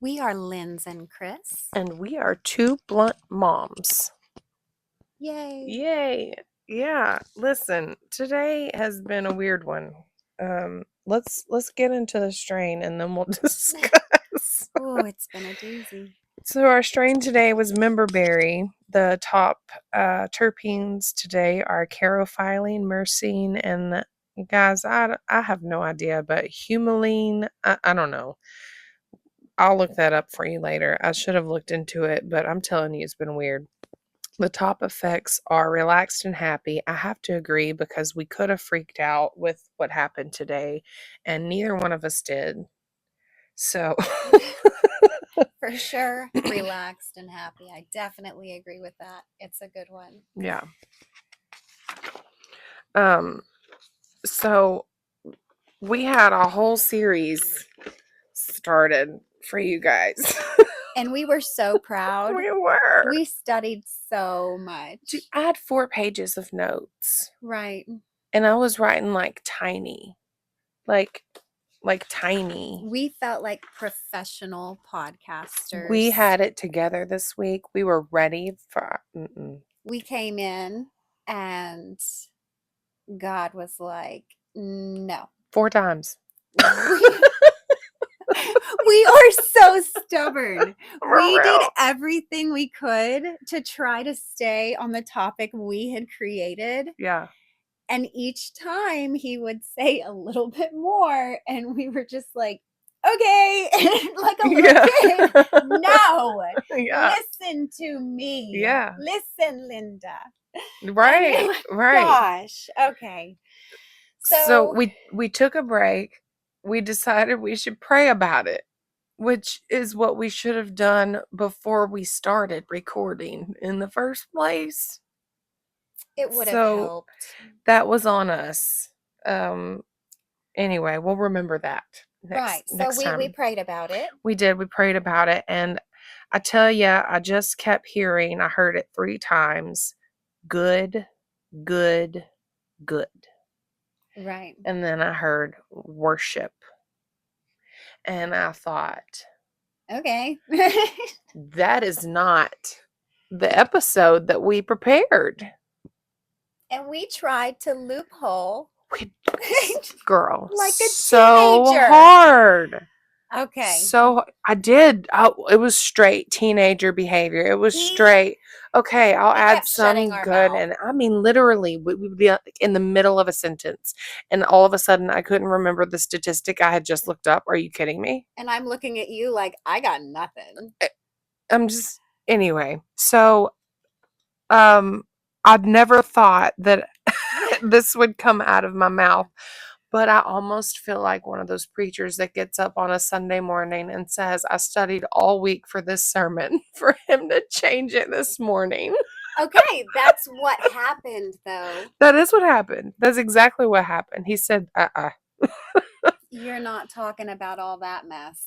We are Linz and Chris. And we are two blunt moms. Yay. Yay. Yeah. Listen, today has been a weird one. Let's get into the strain and then we'll discuss. Oh, it's been a doozy. So our strain today was memberberry. The top terpenes today are carophylline, myrcene, and guys, I have no idea, but humulene, I don't know. I'll look that up for you later. I should have looked into it, but I'm telling you, it's been weird. The top effects are relaxed and happy. I have to agree because we could have freaked out with what happened today, and neither one of us did. So, For sure, relaxed and happy. I definitely agree with that. It's a good one. yeah. So we had a whole series started for you guys. And we were so proud. We were. We studied so much. Dude, I had 4 pages of notes. Right. And I was writing like tiny. Like tiny. We felt like professional podcasters. We had it together this week. We were ready for. We came in and God was like, no. 4 times. We are so stubborn. For We real. did everything we could to try to stay on the topic we had created. Yeah. And each time he would say a little bit more, and we were just like, okay, like a little kid. No, Yeah. listen to me. Yeah. Listen, Linda. Right. Right. Gosh. Okay. So we took a break. We decided we should pray about it, which is what we should have done before we started recording in the first place. It would have helped. That was on us. Anyway, we'll remember that next time. We prayed about it. We did. We prayed about it. And I tell you, I just kept hearing, I heard it 3 times. Good, good, good. Right. And then I heard worship. And I thought, okay. that is not the episode that we prepared. And we tried to loophole. Girl, like a so teenager. hard. Okay. So I did. It was straight teenager behavior. It was straight. Okay, I'll add some good. And I mean, literally, we would be in the middle of a sentence. And all of a sudden, I couldn't remember the statistic I had just looked up. Are you kidding me? And I'm looking at you like, I got nothing. I'm just, anyway. So, I'd never thought that this would come out of my mouth. But I almost feel like one of those preachers that gets up on a Sunday morning and says, I studied all week for this sermon, for him to change it this morning. Okay, that's what happened, though. That is what happened. That's exactly what happened. He said, You're not talking about all that mess.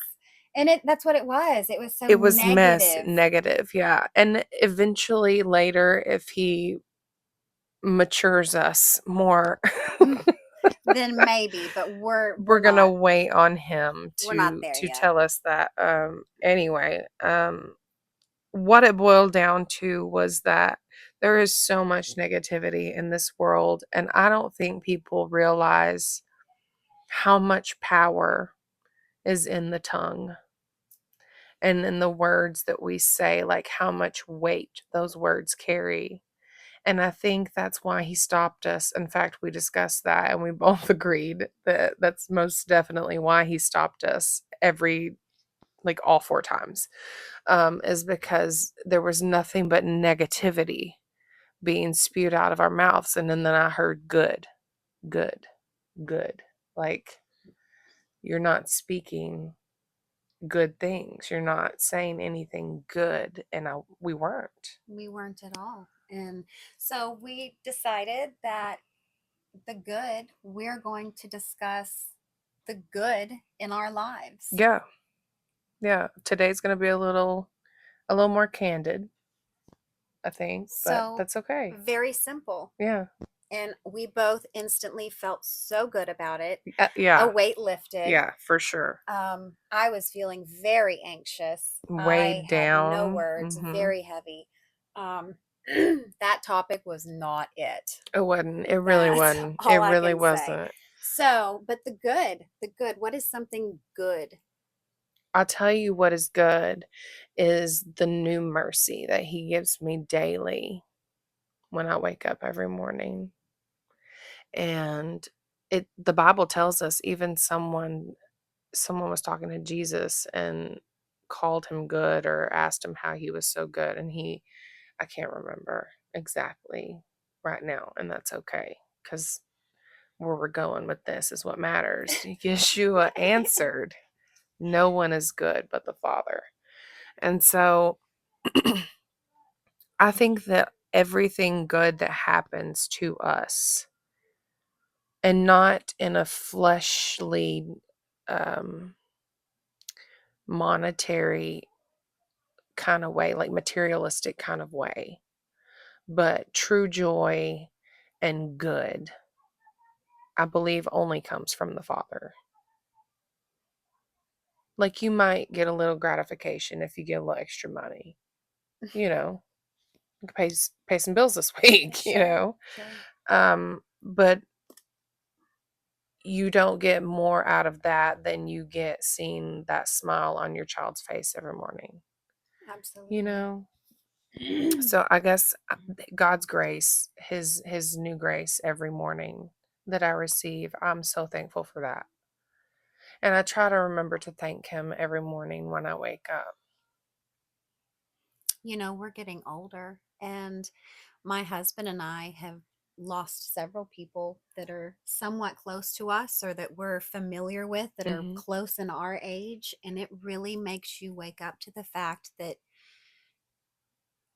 And that's what it was. It was so it was negative. negative, yeah. And eventually later, if he matures us more, then maybe, but we're gonna wait on him to yet. Tell us that. Anyway, what it boiled down to was that there is so much negativity in this world, and I don't think people realize how much power is in the tongue and in the words that we say, like how much weight those words carry. And I think that's why he stopped us. In fact, we discussed that and we both agreed that that's most definitely why he stopped us all 4 times, is because there was nothing but negativity being spewed out of our mouths. And then I heard good, good, good. Like, you're not speaking good things. You're not saying anything good. And we weren't. We weren't at all. And so we decided that we're going to discuss the good in our lives. Yeah. Yeah. Today's going to be a little more candid, I think, but that's okay. Very simple. Yeah. And we both instantly felt so good about it. A Yeah, weight lifted. yeah, for sure. I was feeling very anxious. I Weighed had no down. words, Mhm. very heavy. Um, that topic was not it. It wasn't. It really That's wasn't. It all I really can say. wasn't. So, but the good, what is something good? I'll tell you what is good is the new mercy that he gives me daily when I wake up every morning. And the Bible tells us even someone was talking to Jesus and called him good or asked him how he was so good, and I can't remember exactly right now, and that's okay, because where we're going with this is what matters. Yeshua answered, "No one is good but the Father." And so I think that everything good that happens to us, and not in a fleshly, um, monetary kind of way, like materialistic kind of way, but true joy and good, I believe only comes from the Father. Like, you might get a little gratification if you get a little extra money, you know, you can pay some bills this week, you Sure, know. sure. But you don't get more out of that than you get seeing that smile on your child's face every morning, you Absolutely. know. So I guess God's grace, his new grace every morning that I receive, I'm so thankful for that. And I try to remember to thank him every morning when I wake up. You know, we're getting older, and my husband and I have lost several people that are somewhat close to us or that we're familiar with that are Mhm. close in our age. And it really makes you wake up to the fact that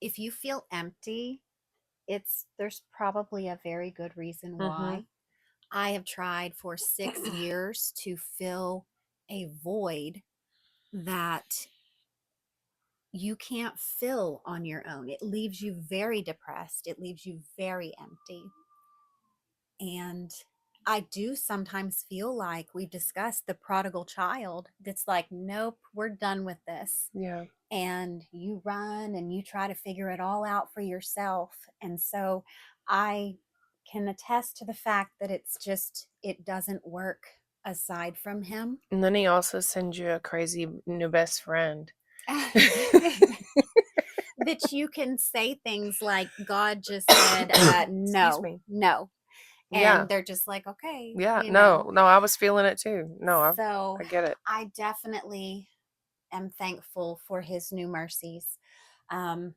if you feel empty, there's probably a very good reason Mhm. why. I have tried for 6 years to fill a void that you can't fill on your own. It leaves you very depressed. It leaves you very empty. And I do sometimes feel like we've discussed the prodigal child that's like, nope, we're done with this. Yeah. And you run and you try to figure it all out for yourself. And so I can attest to the fact that it doesn't work aside from him. And then he also sends you a crazy new best friend. That you can say things like, God just said, Excuse no, me. no. Yeah. And they're just like, okay, Yeah. No, no, I was feeling it too. No, So I get it. I definitely am thankful for his new mercies. Um,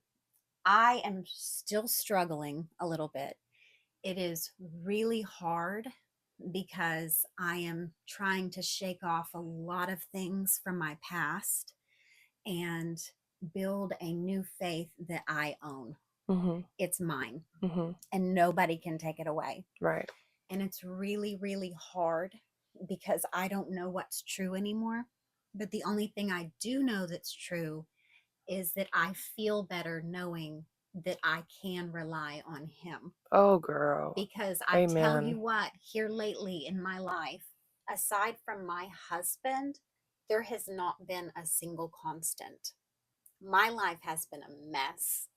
I am still struggling a little bit. It is really hard because I am trying to shake off a lot of things from my past and build a new faith that I own. Mhm. It's mine Mhm. and nobody can take it away. Right. And it's really, really hard because I don't know what's true anymore. But the only thing I do know that's true is that I feel better knowing that I can rely on him. Oh, girl. Because I tell you Amen. what, here lately in my life, aside from my husband, there has not been a single constant. My life has been a mess.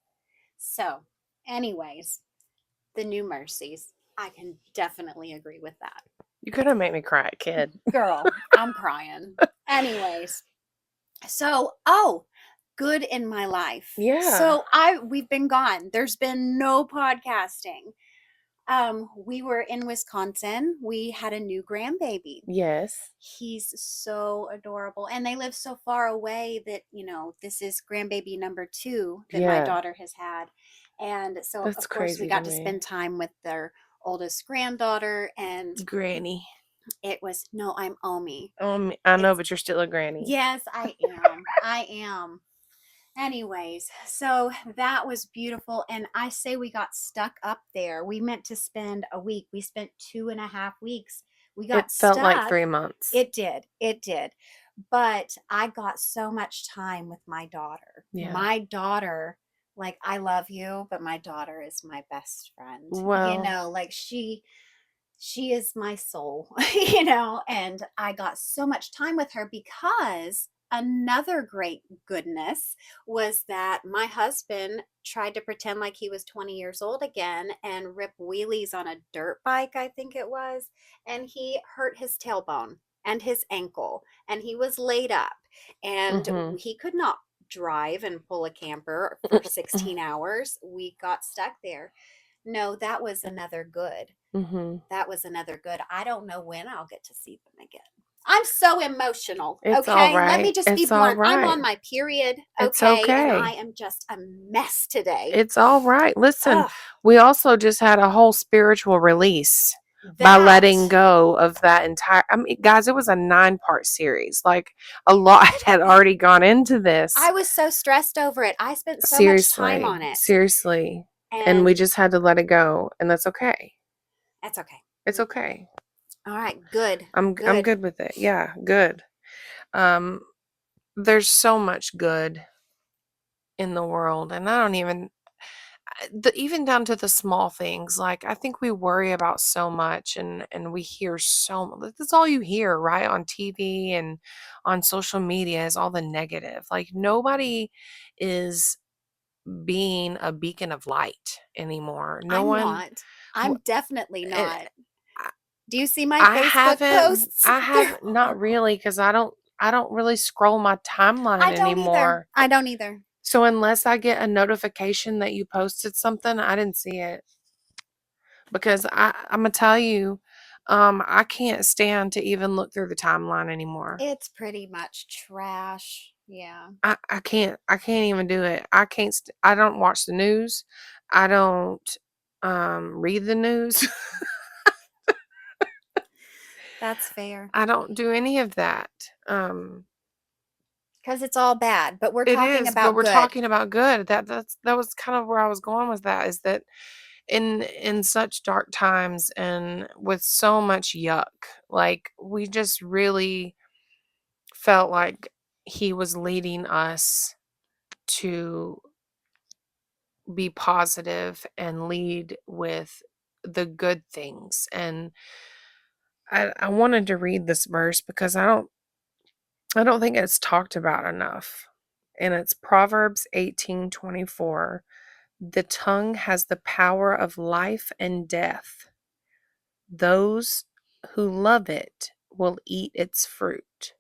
So, anyways, the new mercies, I can definitely agree with that. You're gonna make me cry, kid. Girl, I'm crying. Anyways, so good in my life. Yeah. So we've been gone. There's been no podcasting. We were in Wisconsin. We had a new grandbaby. Yes. He's so adorable. And they live so far away that, this is grandbaby number 2 that my Yeah. daughter has had. And so That's of course we crazy to got to me. spend time with their oldest granddaughter, and Granny. it was no, I'm Omi. I know, It's but you're still a granny. Yes, I am. I am. Anyways, so that was beautiful. And I say we got stuck up there. We meant to spend a week. We spent 2.5 weeks. We It got felt like stuck. 3 months. It did. It did. But I got so much time with my daughter. Yeah. My daughter like I love you, but my daughter is my best friend. Well, Like she is my soul, you know, and I got so much time with her because another great goodness was that my husband tried to pretend like he was 20 years old again and rip wheelies on a dirt bike, I think it was, and he hurt his tailbone and his ankle, and he was laid up, and mhm. he could not drive and pull a camper for 16 hours. We got stuck there. No, that was another good. Mhm. That was another good. I don't know when I'll get to see them again. I'm so emotional. It's all Okay. Let me right. just be It's all blunt. I'm right. on my period. It's Okay. And I okay. am just a mess today. It's all right. Listen, Ugh, we also just had a whole spiritual release by letting that. go of that entire. I mean, guys, it was a 9-part series. Like a lot had already gone into this. I was so stressed over it. I spent so much time Seriously, on it. seriously. And we And just had to let it go, and that's okay. that's okay. It's okay. All right. Good. I'm Good. good with it. Yeah, good. Um, there's so much good in the world, and I don't even even down to the small things. Like I think we worry about so much, and we hear so much. That's all you hear, right? On TV and on social media is all the negative. Like nobody is being a beacon of light anymore. No I'm one. not. wh- I'm definitely eh, not. Do you see my I Facebook haven't. posts? I They're haven't. Not horrible. really, because I don't really scroll my timeline I don't either. anymore. I don't either. So unless I get a notification that you posted something, I didn't see it. Because I'm gonna tell you, I can't stand to even look through the timeline anymore. It's pretty much trash. Yeah. I can't even do it. I don't watch the news. I don't read the news. That's fair. I don't do any of that. Um Because it's all bad, but we're it talking is, but about we're good. talking about good. That was kind of where I was going with that, is that in such dark times and with so much yuck, like we just really felt like he was leading us to be positive and lead with the good things. And I wanted to read this verse because I don't think it's talked about enough. And it's Proverbs 18:24. The tongue has the power of life and death. Those who love it will eat its fruit.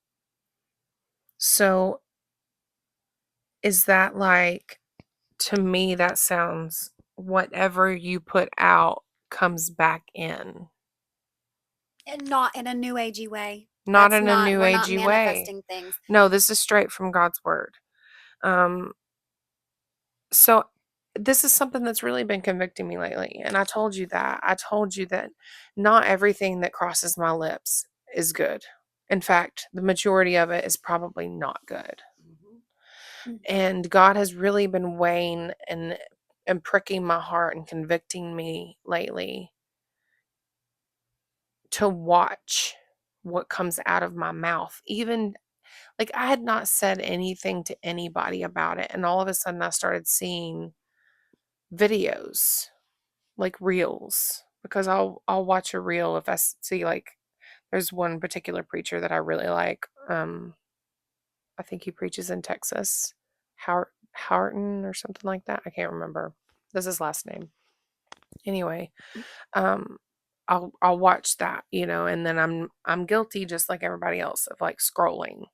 So is that like, to me, that sounds whatever you put out comes back in. And not in a new agey way. Not That's in a not, new we're not agey way. manifesting things. No, this is straight from God's word. Um, so this is something that's really been convicting me lately. And I told you that. I told you that not everything that crosses my lips is good. In fact, the majority of it is probably not good. Mhm. And God has really been weighing and pricking my heart and convicting me lately to watch what comes out of my mouth. Even like I had not said anything to anybody about it, and all of a sudden I started seeing videos, like reels, because I'll watch a reel if see, like, there's one particular preacher that I really like. I think he preaches in Texas. Houghton or something like that. I can't remember. That's his last name. Anyway, um I'll watch that, and then I'm guilty just like everybody else of like scrolling.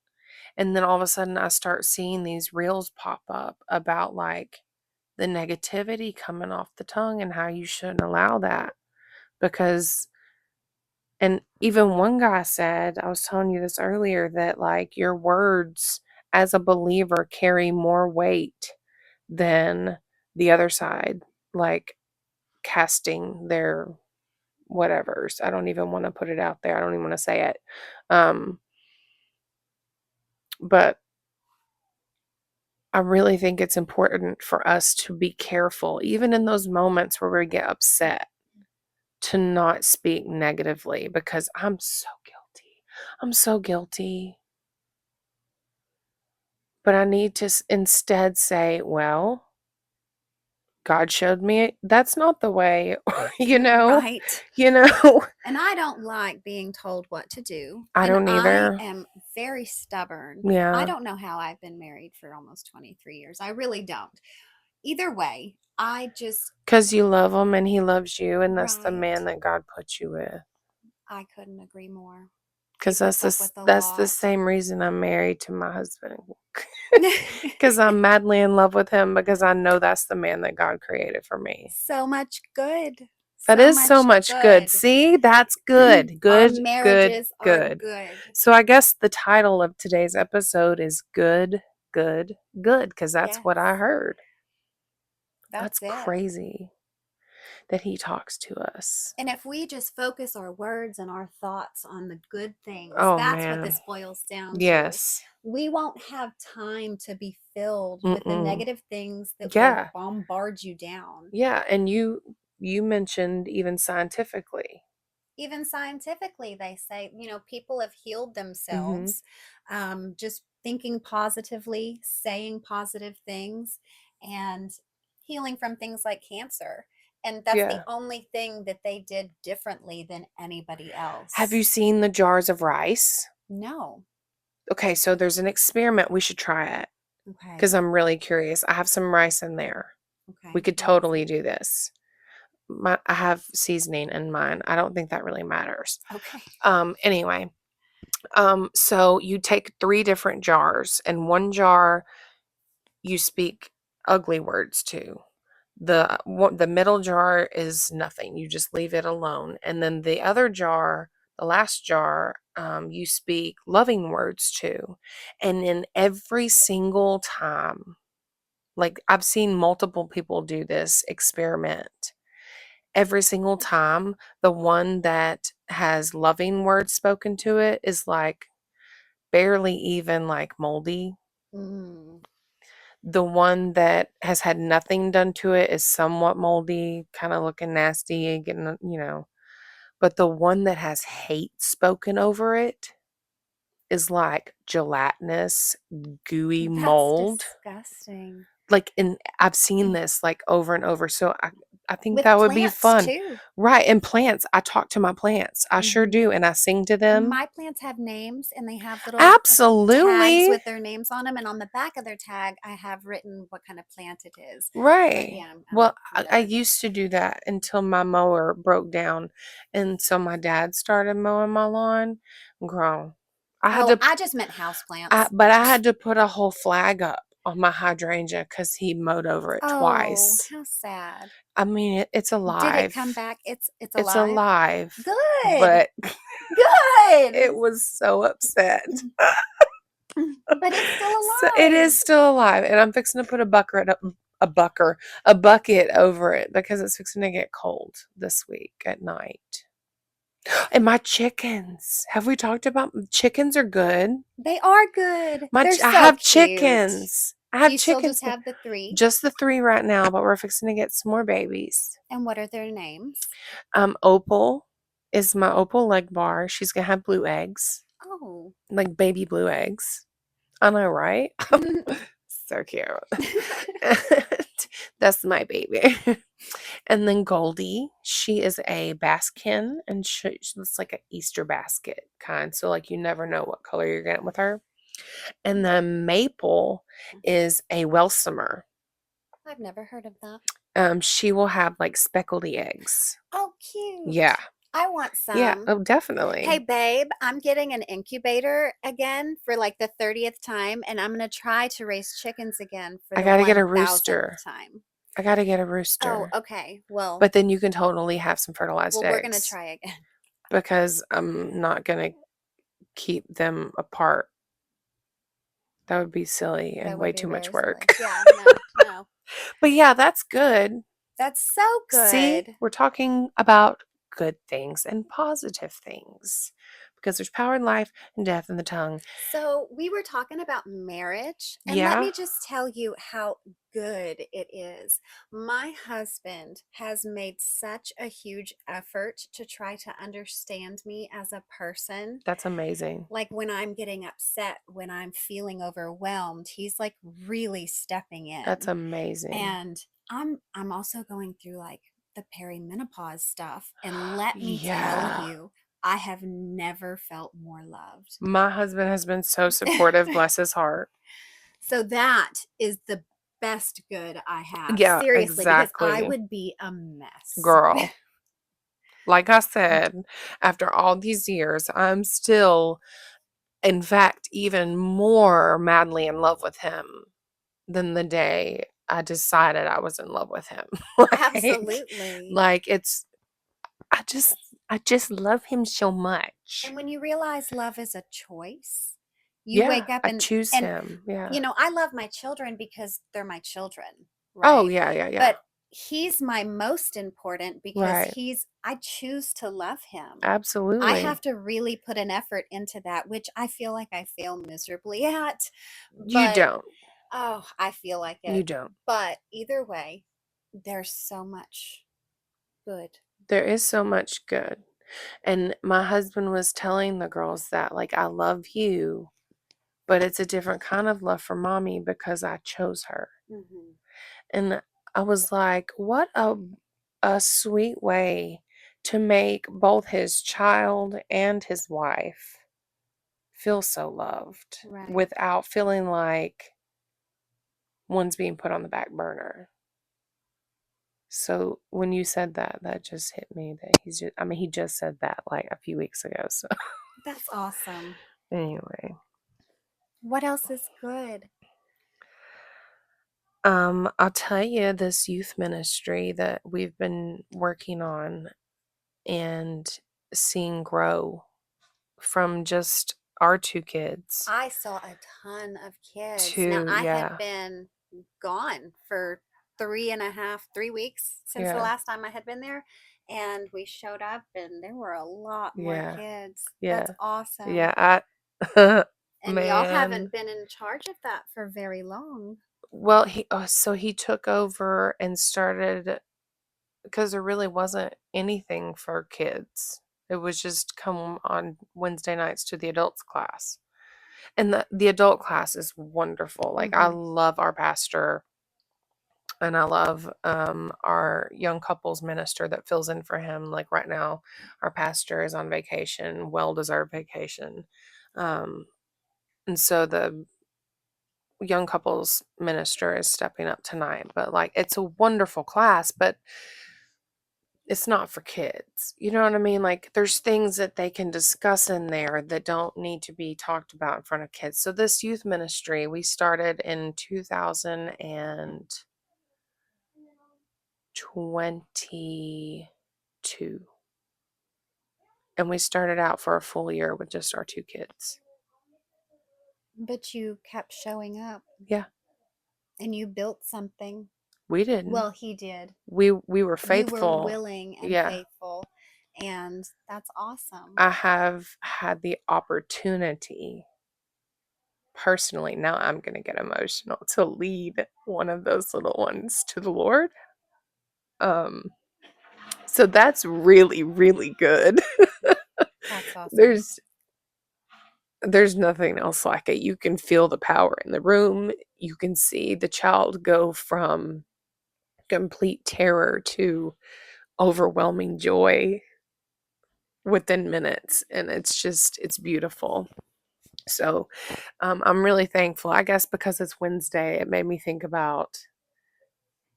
And then all of a sudden I start seeing these reels pop up about like the negativity coming off the tongue and how you shouldn't allow that, because and even one guy said, I was telling you this earlier, that like your words as a believer carry more weight than the other side, like casting their whatevers. I don't even want to put it out there. I don't even want to say it. Um, but I really think it's important for us to be careful, even in those moments where we get upset, to not speak negatively, because I'm so guilty. I'm so guilty. But I need to instead say, well, God showed me that's not the way, you know, Right. you know. And I don't like being told what to do. I And don't I either. am very stubborn. I Yeah, don't know how I've been married for almost 23 years. I really don't. Either way, I just, because you love him and he loves you, and that's the right. man that God put you with. I couldn't agree more. He Because puts up with a that's the lot. same reason I'm married to my husband. Because I'm madly in love with him because I know that's the man that God created for me. So much good. That So is so much much good. good. See, that's good. Our Good, good, marriages are good. good. So I guess the title of today's episode is Good, Good, Good, because that's Yes, what I heard. That's that's it. crazy that he talks to us. And if we just focus our words and our thoughts on the good things, Oh, that's what man. this boils down to. Yes. We won't have time to be filled with the Mm-mm. negative things that will Yeah. bombard you down. Yeah. And you mentioned even scientifically. Even scientifically, they say, people have healed Mm-hmm. themselves just thinking positively, saying positive things, and healing from things like cancer. And that's the Yeah. only thing that they did differently than anybody Have you else. seen the jars of rice? No. Okay, so there's an experiment. We should try it because Okay. I'm really curious. I have some rice in there. We Okay. could What is totally it? do this. I have seasoning in mine. I don't think that really matters. Okay. Anyway, so you take 3 different jars, and one jar you speak ugly words to. The middle jar is nothing. You just leave it alone. And then the other jar, the last jar, you speak loving words to. And in every single time, like I've seen multiple people do this experiment. Every single time, the one that has loving words spoken to it is like barely even like moldy. Mm, The one that has had nothing done to it is somewhat moldy, kinda looking nasty, getting, but the one that has hate spoken over it is like gelatinous, gooey that's mold. disgusting. Like, and I've seen this, like, over and over, so I think With that would be plants, fun. too. Right, and plants, I talk to my plants, I sure Hmm. do, and I sing to them. My plants have names and they have little tags Absolutely. with their names on them. And on the back of their tag, I have written what kind of plant it is. But Right. yeah, Well, we I are. used to do that until my mower broke down, and so my dad started mowing my lawn. Girl, I had Oh, to I just meant house plants. I had to put a whole flag up on my hydrangea because he mowed over it Oh, twice. how sad. I mean, it's Did it alive. come back? It's It's alive. alive, Good. but Good. it was so upset. But it's still So it alive. is still alive, and I'm fixing to put a bucket over it because it's fixing to get cold this week at night. And my chickens. Have we talked about chickens are good? They are good. They're I so have cute. chickens. I Do have you still chickens just now. have the three? Just the 3 right now, but we're fixing to get some more babies. And what are their names? Opal is my Opal leg bar. She's gonna have blue eggs, Oh. like baby blue eggs. I know, right? So cute. That's my baby. And then Goldie, she is a baskin, and she looks like an Easter basket kind. So like you never know what color you're getting with her. And then Maple is a Welsomer. I've never heard of that. She will have like speckledy eggs. Oh, Yeah. cute. I want Yeah. some. Oh, definitely. Hey, babe, I'm getting an incubator again for like the 30th time, and I'm going to try to raise chickens again for I the gotta get a 1000th rooster. time. I gotta get a Oh, rooster. okay. Well, But then you can totally have some fertilized we're going to eggs try again. because I'm not gonna keep them apart. That would be silly and That would way be too much very work. silly. Yeah, no, no. But yeah, that's good. That's so See, good. we're talking about good things and positive things. because there's power in life and death in the tongue. So, we were talking about marriage, and let Yeah, me just tell you how good it is. My husband has made such a huge effort to try to understand me as a person. that's amazing. Like when I'm getting upset, when I'm feeling overwhelmed, he's like really stepping That's in. amazing. And I'm also going through like the perimenopause stuff, and let me tell Yeah. you, I have never felt more loved. My husband has been so supportive, bless his heart. So that is the best good I have. Yeah, Seriously, because I exactly. would be a mess. Girl, like I said, after all these years, I'm still, in fact, even more madly in love with him than the day I decided I was in love with him. like, Absolutely. like it's I just I just love him so much. And when you realize love is a choice, you Yeah, wake up I and choose and him. Yeah. you know, I love my children because they're my children, Oh, right? yeah, yeah, yeah. But he's my most important because Right. I choose to love him. I Absolutely. have to really put an effort into that, which I feel like I fail miserably at. You But don't. oh, I feel like You it. don't. But either way, there's so much good. There is so much good. And my husband was telling the girls that, like, I love you, but it's a different kind of love for mommy because I chose her. Hmm. And I was like, what a sweet way to make both his child and his wife feel so loved Right. without feeling like one's being put on the back burner. So when you said that, that just hit me that he's just, I mean, he just said that like a few weeks ago. So That's awesome. anyway, What else is good? I'll tell you this youth ministry that we've been working on and seeing grow from just our two kids I saw a ton of kids. Now, to, I had yeah, been gone for 3.5, 3 weeks since the yeah, last time I had been there. And we showed up, and there were a lot more yeah, kids. yeah, That's awesome. yeah. I, And y'all man. haven't been in charge of that for very long. Well, so he took over and started because there really wasn't anything for kids. It was just come on Wednesday nights to the adults class. And the adult class is wonderful. Like I Hmm. love our pastor and I love our young couples minister that fills in for him. Like right now, our pastor is on vacation, well deserved vacation. Um, and so the young couples minister is stepping up tonight. But like it's a wonderful class, but it's not for kids. You know what I mean? Like there's things that they can discuss in there that don't need to be talked about in front of kids. So this youth ministry, we started in 2022. And we started out for a full year with just our two kids. But you kept showing up Yeah, and you built something. we didn't. Well, he did. We were You were faithful. willing and Yeah. faithful, and that's awesome. I have had the opportunity personally, now I'm going to get emotional, to lead one of those little ones to the Lord. Um, so that's really, really good. That's awesome. there's there's nothing else like it. You can feel the power in the room. You can see the child go from complete terror to overwhelming joy within minutes, and it's beautiful. So I'm really thankful. I guess because it's Wednesday, it made me think about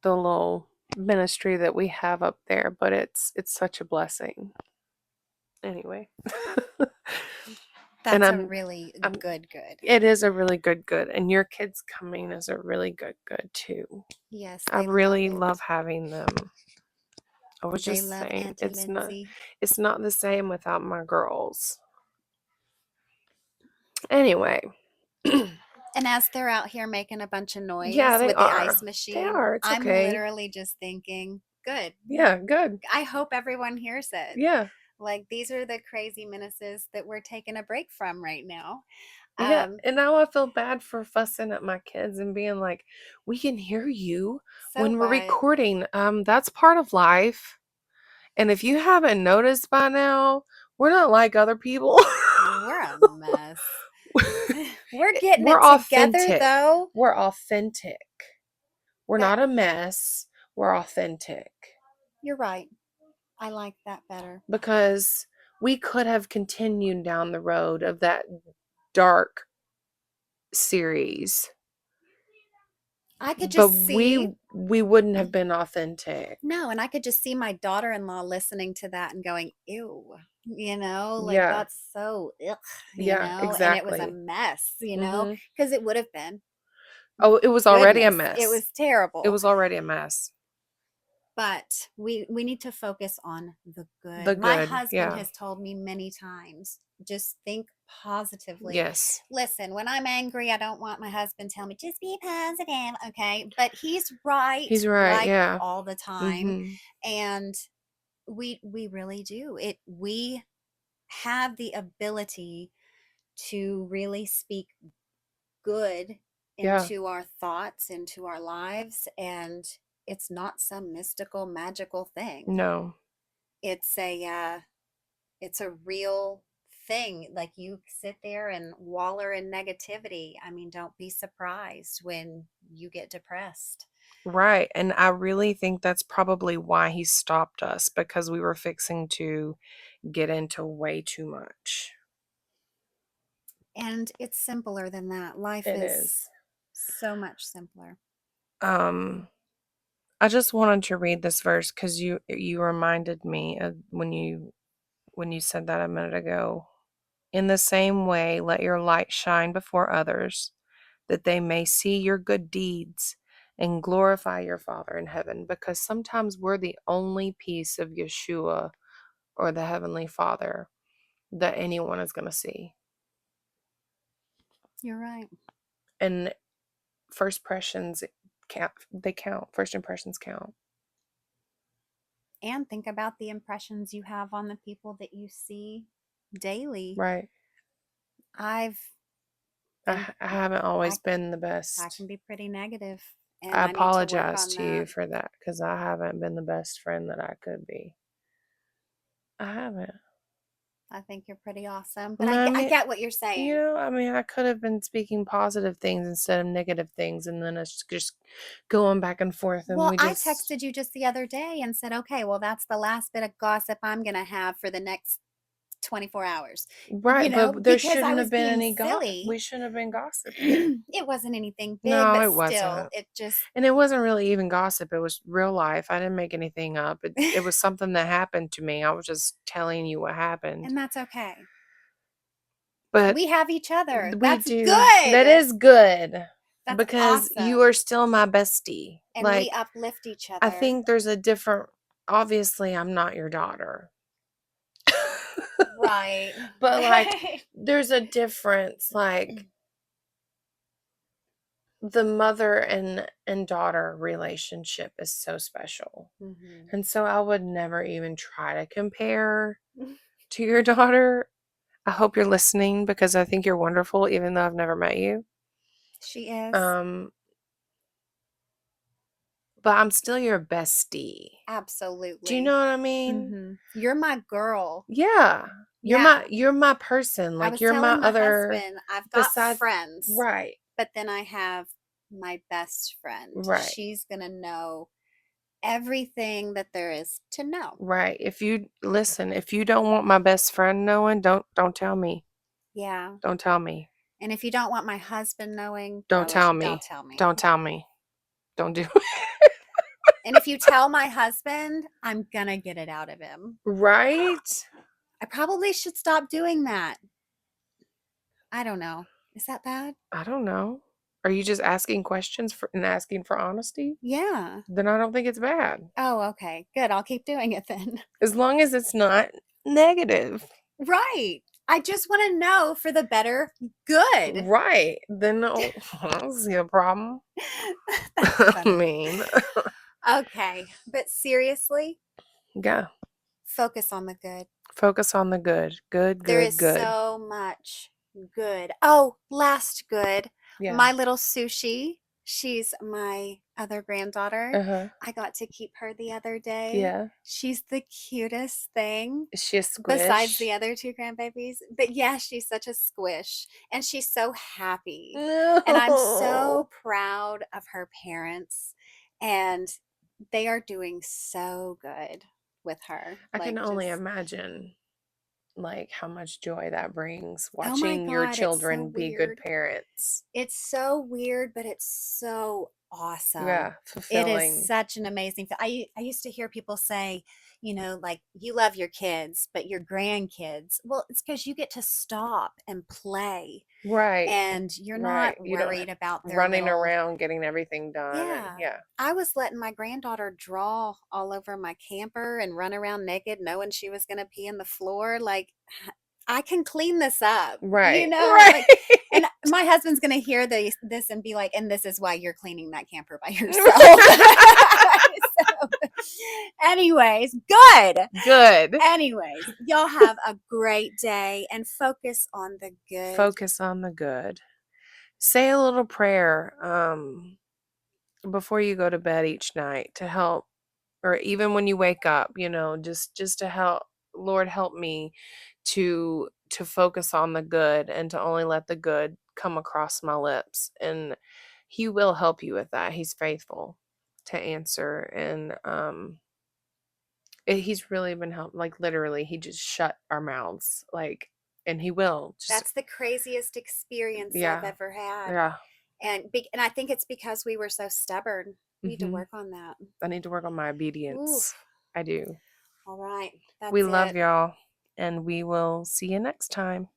the little ministry that we have up there, but it's such a blessing. Anyway. and That's a really I'm good. it is a really good, and your kids coming is a really good too. Yes, I they love really love it. having them. I was They just love saying Auntie Lindsay. it's not the same without my girls. Anyway. And as they're out here making a bunch of Yeah, noise they with the ice are. They machine, are. It's I'm okay. literally just thinking, good. Yeah, good. I hope everyone hears it. Yeah. Like, these are the crazy menaces that we're taking a break from right now. Yeah, Um, and now I feel bad for fussing at my kids and being like, "We can hear you so when we're what? recording." That's part of life. And if you haven't noticed by now, we're not like other people. We're a mess. We're getting We're it together, authentic. though. We're authentic. We're That not a mess. We're authentic. you're right. I like that better. Because we could have continued down the road of that dark series, I could but just see. we wouldn't have been authentic. No, and I could just see my daughter-in-law listening to that and going, "Ew," like Yeah. that's so ugh, Yeah, and it was a exactly. mess, Mhm. because it would have been. Oh, it was already a Goodness, it mess. was It terrible. was already a mess. But we need to focus on the The good. My good, husband yeah. has told me many times, just think positively. Yes. Listen, when I'm angry, I don't want my husband tell me just be positive, okay? But he's right He's right, like yeah. all the time, Mhm. and we really do. We have the ability to really speak good Yeah. into our thoughts, into our lives, and it's not some mystical, magical thing. No. It's a real thing. Like, you sit there and waller in negativity. I mean, don't be surprised when you get depressed. Right, and I really think that's probably why he stopped us, because we were fixing to get into way too much. And it's simpler than that. Life It is is. so much simpler. Um, I just wanted to read this verse because you reminded me of when you said that a minute ago. In the same way, let your light shine before others, that they may see your good deeds and glorify your Father in heaven. Because sometimes we're the only piece of Yeshua or the Heavenly Father that anyone is going to see. You're right. And first impressions count. They count. First impressions count. And think about the impressions you have on the people that you see daily. Right. I've I, been I haven't I always been the I best. can be pretty negative, and I I need to work apologize on to you that. for that because I haven't been the best friend that I could be. I haven't. I think you're pretty awesome, but And I I mean, get what you're saying. I mean, I could have been speaking positive things instead of negative things, and then it's just going back and forth, and Well, we I just texted you just the other day and said, "Okay, well, that's the last bit of gossip I'm going to have for the next 24 hours." right, but there Because I shouldn't have was been being any silly. we shouldn't have been gossiping. It wasn't anything big, No, but it still, wasn't. it just And it wasn't really even gossip. It was real life. I didn't make anything up. It was something that happened to me. I was just telling you what happened. and that's okay. But We have each other. we That's do. That good. is good That's because you are awesome. still my bestie. And we Like, uplift each I other. think there's a different, obviously, I'm not your daughter. Right. But like, there's a difference. Like, the mother and daughter relationship is so special. Mhm. And so I would never even try to compare to your daughter. I hope you're listening because I think you're wonderful, even though I've never met you. She is. Um, but I'm still your bestie. Do you Absolutely. know what I mean? You're my girl. Yeah. Yeah. You're my person. I Like was you're my telling my other husband, I've got besides friends, right. but then I have my best friend. Right. She's going to know everything that there is to know. Right. If you listen, if you don't want my best friend knowing, don't tell me. Yeah. Don't tell me. And if you don't want my husband knowing, Don't tell don't me. tell me. Don't tell me. Don't do And if you tell my husband, I'm going to get it out of him. Right? I probably should stop doing that. I don't know. Is that bad? I don't know. Are you just asking questions and asking for honesty? Yeah. Then I don't think it's bad. Oh, okay. Good. I'll keep doing it then. As long as it's not negative. Right. I just want to know for the better good. Right. Then I don't see a problem. That's I funny. mean, Okay. But seriously, yeah. focus on the good. Focus on the good. Good, There is good, good. so much good. Oh, last good. Yeah. My little Sushi, she's my other granddaughter. Uh-huh. I got to keep her the other day. Yeah. She's the cutest thing Is she a besides squish? the other two grandbabies. But yeah, she's such a squish and she's so happy. And I'm No. so proud of her parents and they are doing so good with her. I can Like only just imagine like how much joy that brings oh my watching your God, it's so children be good weird. parents. It's so weird, but it's so awesome. Yeah, It is fulfilling. such an amazing I used to hear people say, like you love your kids, but your grandkids, well, it's because you get to stop and play Right. and you're not Right. You don't worried about their running little around getting everything done and yeah. yeah. I was letting my granddaughter draw all over my camper and run around naked knowing she was going to pee in the floor. Like, I can clean this up, Right. like, and Right. my husband's going to hear this and be like, and this is why you're cleaning that camper by yourself. So, anyways, good. Good. Anyways, y'all have a great day and focus on the good. Focus on the good. Say a little prayer before you go to bed each night to help, or even when you wake up, just to help. Lord, help me to focus on the good and to only let the good come across my lips, and he will help you with that. He's faithful to answer, and he's really been help, like literally he just shut our mouths, like, and he will just, That's the craziest experience I've yeah, ever had. yeah. And I think it's because we were so stubborn. We need to Hmm. work on that. I need to work on my obedience. Oof. I do. All right. We That's love it. y'all, and we will see you next time.